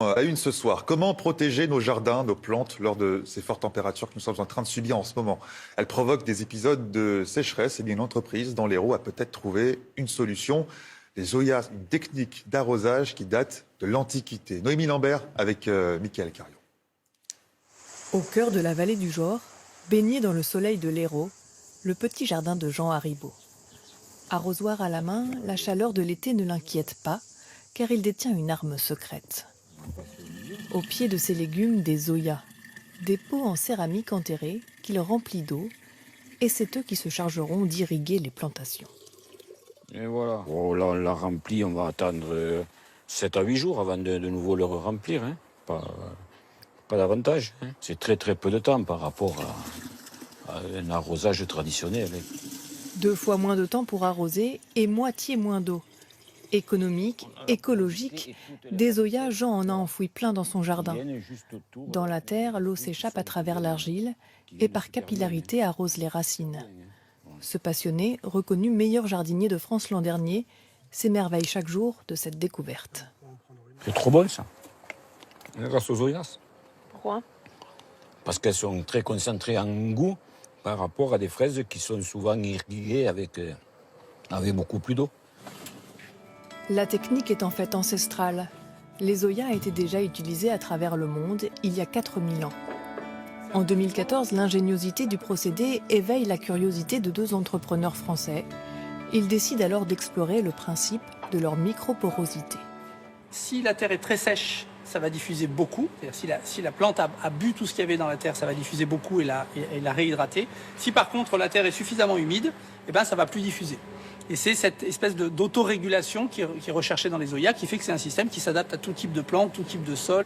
À la une ce soir, comment protéger nos jardins, nos plantes lors de ces fortes températures que nous sommes en train de subir en ce moment? Elles provoquent des épisodes de sécheresse. Et bien, une entreprise dans l'Hérault a peut-être trouvé une solution. Les zoyas, une technique d'arrosage qui date de l'Antiquité. Noémie Lambert avec Mickaël Cario. Au cœur de la vallée du Jor, baigné dans le soleil de l'Hérault, le petit jardin de Jean Haribo. Arrosoir à la main, la chaleur de l'été ne l'inquiète pas, car il détient une arme secrète. Au pied de ces légumes, des zoyas, des pots en céramique enterrés qu'il remplit d'eau, et c'est eux qui se chargeront d'irriguer les plantations. Et voilà. Oh, là, on l'a rempli, on va attendre 7 à 8 jours avant de nouveau le remplir. Hein. Pas davantage. Hein. C'est très très peu de temps par rapport à un arrosage traditionnel. Hein. 2 fois moins de temps pour arroser et moitié moins d'eau. Économique, écologique, des zoyas, Jean en a enfoui plein dans son jardin. Dans la terre, l'eau s'échappe à travers l'argile et par capillarité arrose les racines. Ce passionné, reconnu meilleur jardinier de France l'an dernier, s'émerveille chaque jour de cette découverte. C'est trop bon ça, grâce aux zoyas. Pourquoi ? Parce qu'elles sont très concentrées en goût par rapport à des fraises qui sont souvent irriguées avec beaucoup plus d'eau. La technique est en fait ancestrale. Les zoyas étaient déjà utilisés à travers le monde il y a 4000 ans. En 2014, l'ingéniosité du procédé éveille la curiosité de 2 entrepreneurs français. Ils décident alors d'explorer le principe de leur microporosité. Si la terre est très sèche, ça va diffuser beaucoup. C'est-à-dire si la plante a bu tout ce qu'il y avait dans la terre, ça va diffuser beaucoup et la réhydrater. Si par contre la terre est suffisamment humide, eh ben, ça va plus diffuser. Et c'est cette espèce d'autorégulation qui est recherchée dans les zoyas qui fait que c'est un système qui s'adapte à tout type de plante, tout type de sol.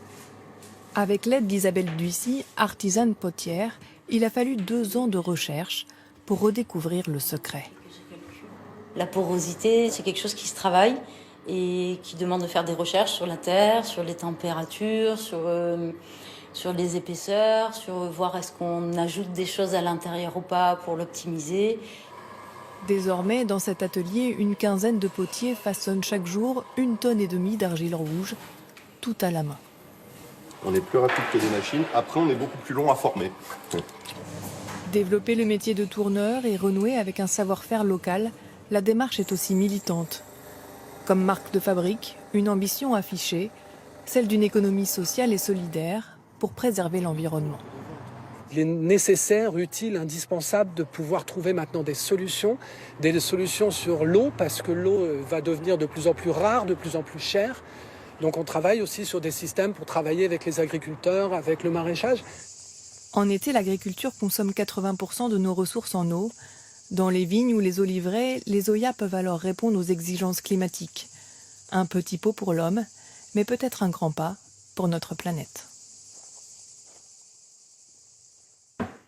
Avec l'aide d'Isabelle Duissy, artisane potière, il a fallu 2 ans de recherche pour redécouvrir le secret. La porosité, c'est quelque chose qui se travaille et qui demande de faire des recherches sur la terre, sur les températures, sur les épaisseurs, sur voir est-ce qu'on ajoute des choses à l'intérieur ou pas pour l'optimiser. Désormais, dans cet atelier, une quinzaine de potiers façonnent chaque jour 1,5 tonnes d'argile rouge, tout à la main. On est plus rapide que des machines. Après, on est beaucoup plus long à former. Développer le métier de tourneur et renouer avec un savoir-faire local, la démarche est aussi militante. Comme marque de fabrique, une ambition affichée, celle d'une économie sociale et solidaire pour préserver l'environnement. Il est nécessaire, utile, indispensable de pouvoir trouver maintenant des solutions sur l'eau, parce que l'eau va devenir de plus en plus rare, de plus en plus chère. Donc on travaille aussi sur des systèmes pour travailler avec les agriculteurs, avec le maraîchage. En été, l'agriculture consomme 80% de nos ressources en eau. Dans les vignes ou les oliveraies, les zoyas peuvent alors répondre aux exigences climatiques. Un petit pot pour l'homme, mais peut-être un grand pas pour notre planète.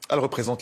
Elle représente